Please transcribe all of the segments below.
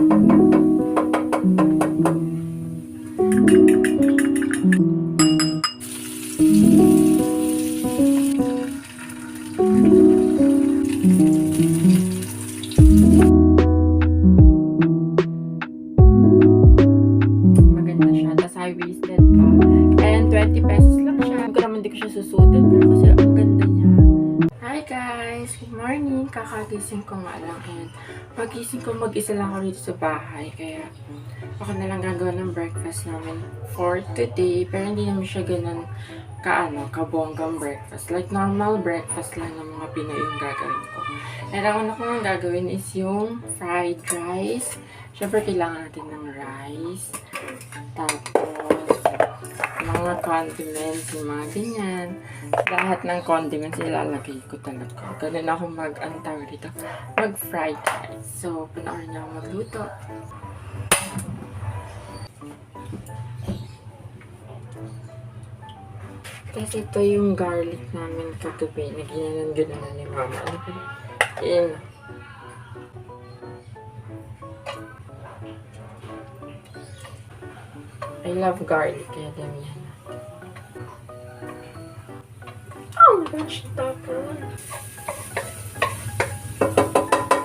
Maganda siya. Tapos high-waisted pa. And 20 pesos lang siya. Hindi ko siya susutin. Pero kasi ang ganda niya. Hi guys! Good morning! Kakagising ko nga lang. And pagising ko, mag-isa lang ako dito sa bahay. Kaya ako na lang gagawa ng breakfast namin for today. Pero hindi naman siya ganun kabonggang breakfast. Like normal breakfast lang ng mga Pinoy yung gagawin ko. And ang una kong gagawin is yung fried rice. Siyempre, kailangan natin ng rice. Tapos, mga condiments, yung mga ganyan. Lahat ng condiments ilalagay ko talaga. Ganun ako mag-antawag dito. Mag-fried rice. So, panoorin niyo ako magluto. Tapos ito yung garlic namin kagabi. Naginanan-ginanan ni mama. Ano ba? Yan. I love garlic. Kaya damihan na. Oh my gosh, tapon.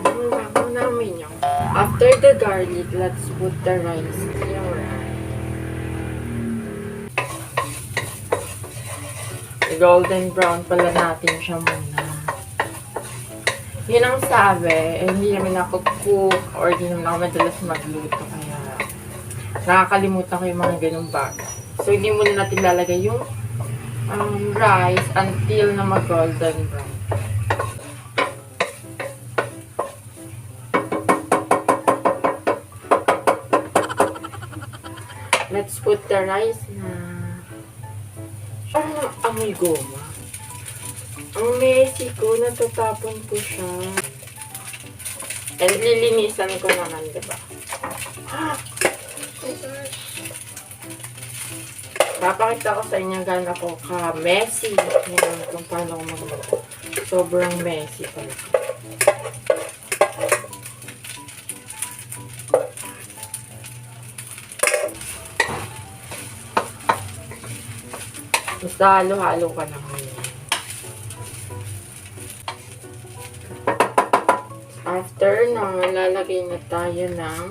Yung bago namin yun. After the garlic, let's put the rice. Yung rice. Golden brown pala natin siya muna. Yun ang sabi, hindi naman ako cook or hindi naman ako madalas magluto. Kaya nakakalimutan ko yung mga ganung bagay. So, hindi muna natin lalagay yung rice until na mag-golden brown. Let's put the rice na. Amoy goma. Ang messy ko, natatapon ko siya. And lilinisan ko naman, diba? Oh my gosh. Papakita ko sa inyo gano'n ako ka-messy. Yan, kung paano ko magluto. Sobrang messy pala. Basta halo-halo ka naman yan. After na, lalagay na tayo ng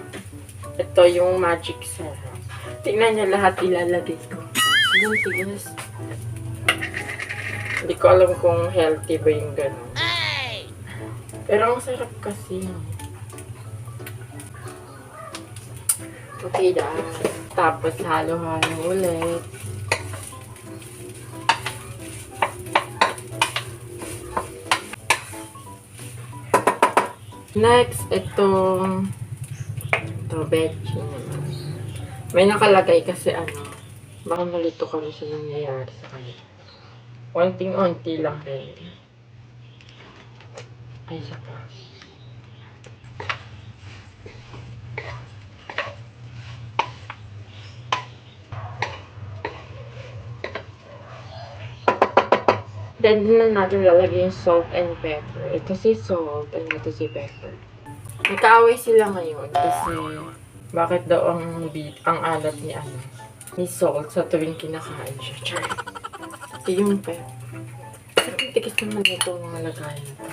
ito yung magic syrup. Tingnan niyo lahat ilalagay ko. Yung tigas. Hindi ko alam kung healthy ba yung gano'n. Pero ang sarap kasi. Okay dahil. Tapos halo-halo ulit. Next, ito veggie naman. May nakalagay kasi baka malito kami sa nangyayari sa kanya. Unting-unti lang rin. Ay, isa pa. Then, na natin lalagay yung salt and pepper. Ito si salt and ito si pepper. Nagkaaway sila ngayon kasi bakit daw ang alat ni salt sa tuwing kinakain siya. Char. Ito yung pepper. Tikis naman ito mga lagayan ito.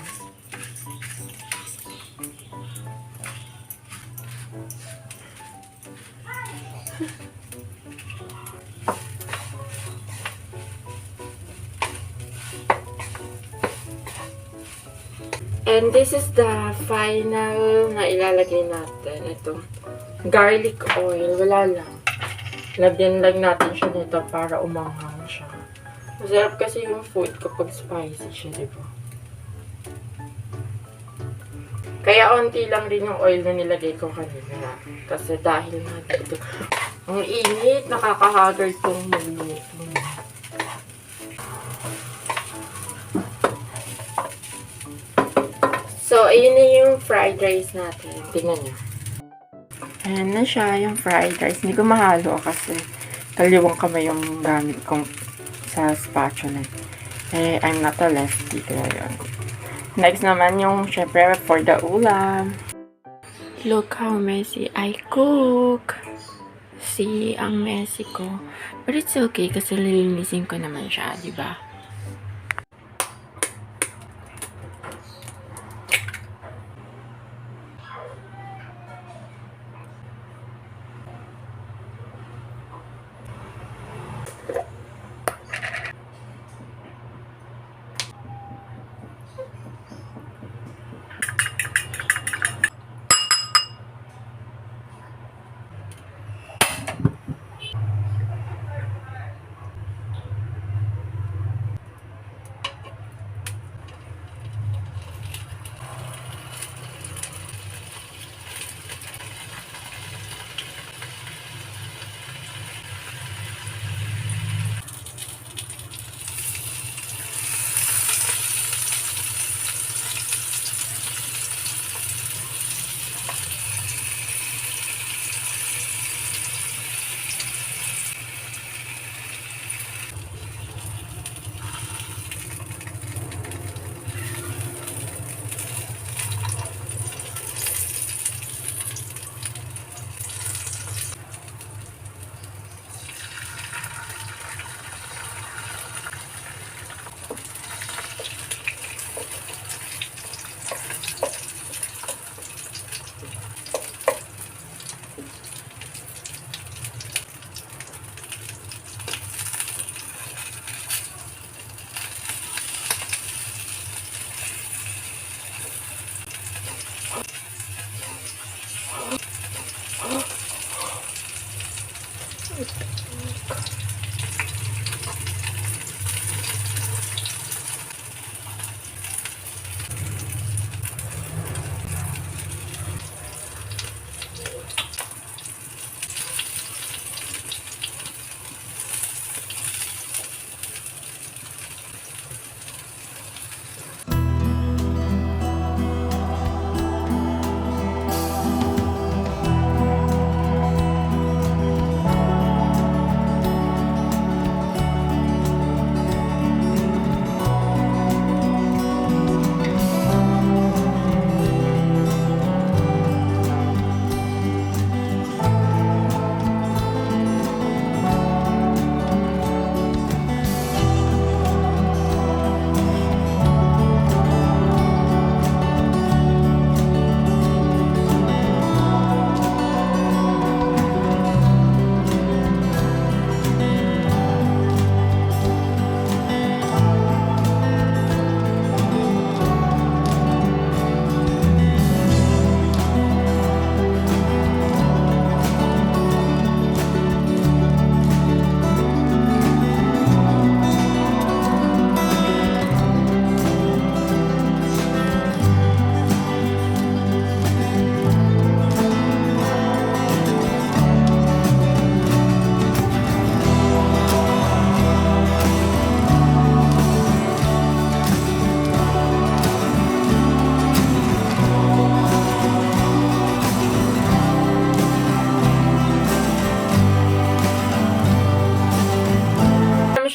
And this is the final na ilalagay natin. Ito, garlic oil. Wala lang. Lagyan lang natin siya nito para umanghang siya. Masarap kasi yung food kapag spicy siya, diba? Kaya onti lang rin yung oil na nilagay ko kanina. Kasi dahil nga dito, ang init, nakakahagal tong magluto. So, ayun na yung fried rice natin. Tingnan nyo. Ayan na siya, yung fried rice. Hindi ko mahalo kasi kaliwang kamay yung gamit kong sa spatula. Eh, I'm not a lefty. Kaya yun. Next naman yung, syempre, for the ulam. Look how messy I cook. See, ang messy ko. But it's okay kasi lilinisin ko naman siya, di ba?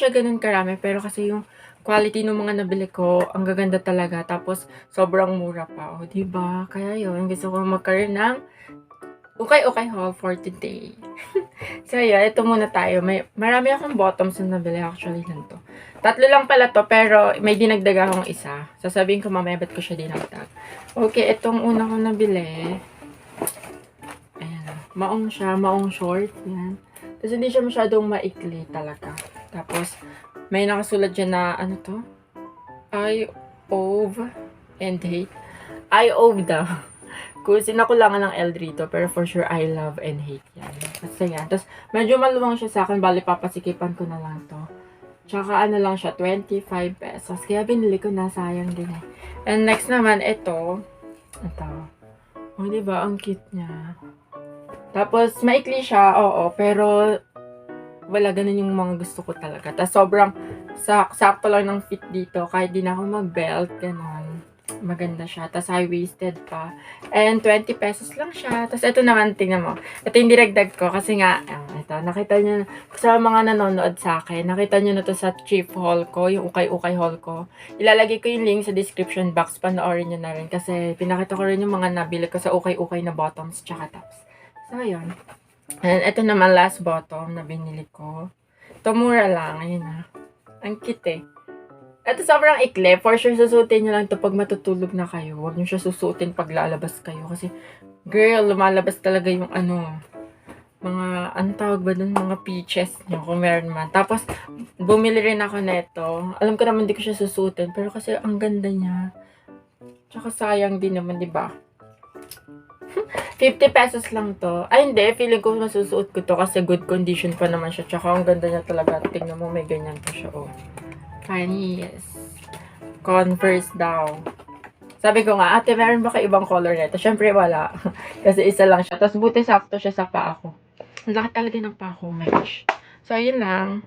Siya ganun karami, pero kasi yung quality ng mga nabili ko, ang gaganda talaga. Tapos, sobrang mura pa. O, diba? Kaya yun, gusto ko magkaroon ng ukay-ukay haul for today. So, yun, ito muna tayo. Marami akong bottoms na nabili actually nito. 3 lang pala to, pero may dinagdag akong isa. Sasabihin ko mamaya ba't ko siya dinagdag. Okay, itong una ko nabili. Ayan, maong siya, maong short. Yan. Tapos, hindi siya masyadong maikli talaga. Tapos, may nakasulat dyan na, ano to? I ove and hate. I ove daw. Kung sinakulangan ng L dito, pero for sure, I love and hate yan. Kasi yan. Tapos, medyo maluwang siya sa akin. Bali, papasikipan ko na lang to. Tsaka, ano lang siya, 25 pesos. Kaya binili ko na, sayang din eh. And next naman, ito. Oh, diba? Ang cute niya. Tapos, maikli siya, oo. Pero, wala, ganun yung mga gusto ko talaga. Tapos sobrang sakto lang ng fit dito. Kahit di na ako mag-belt, ganun. Maganda siya. Tapos high-waisted pa. And 20 pesos lang siya. Tapos ito naman, tingnan mo. Ito yung diragdag ko kasi nga, ito. nakita. Nakita niyo, sa mga nanonood sa akin, nakita niyo na to sa cheap haul ko, yung ukay-ukay haul ko. Ilalagay ko yung link sa description box, panoorin niyo na rin. Kasi pinakita ko rin yung mga nabili ko sa ukay-ukay na bottoms tsaka tops. So, yun. And ito naman last bottom na binili ko. Ito mura lang, ayun na. Ang cute eh. Ito sobrang ikli. For sure, susutin nyo lang ito pag matutulog na kayo. Huwag nyo siya susutin pag lalabas kayo. Kasi, girl, lumalabas talaga yung mga, tawag ba dun? Mga peaches nyo, kung meron man. Tapos, bumili rin ako neto. Alam ko naman di ko siya susutin. Pero kasi, ang ganda niya. Tsaka sayang din naman, di ba? 50 pesos lang to. Ay, hindi. Feeling ko masusuot ko to kasi good condition pa naman siya. Tsaka, ang ganda niya talaga. Tingnan mo, may ganyan pa siya, oh. Yes. Converse daw. Sabi ko nga, ate, meron ba kayo ibang color nito? Syempre, wala. Kasi isa lang siya. Tapos, buti sakto siya sa paa ko. Ang laki talaga ng paa ko, my gosh. So, ayun lang.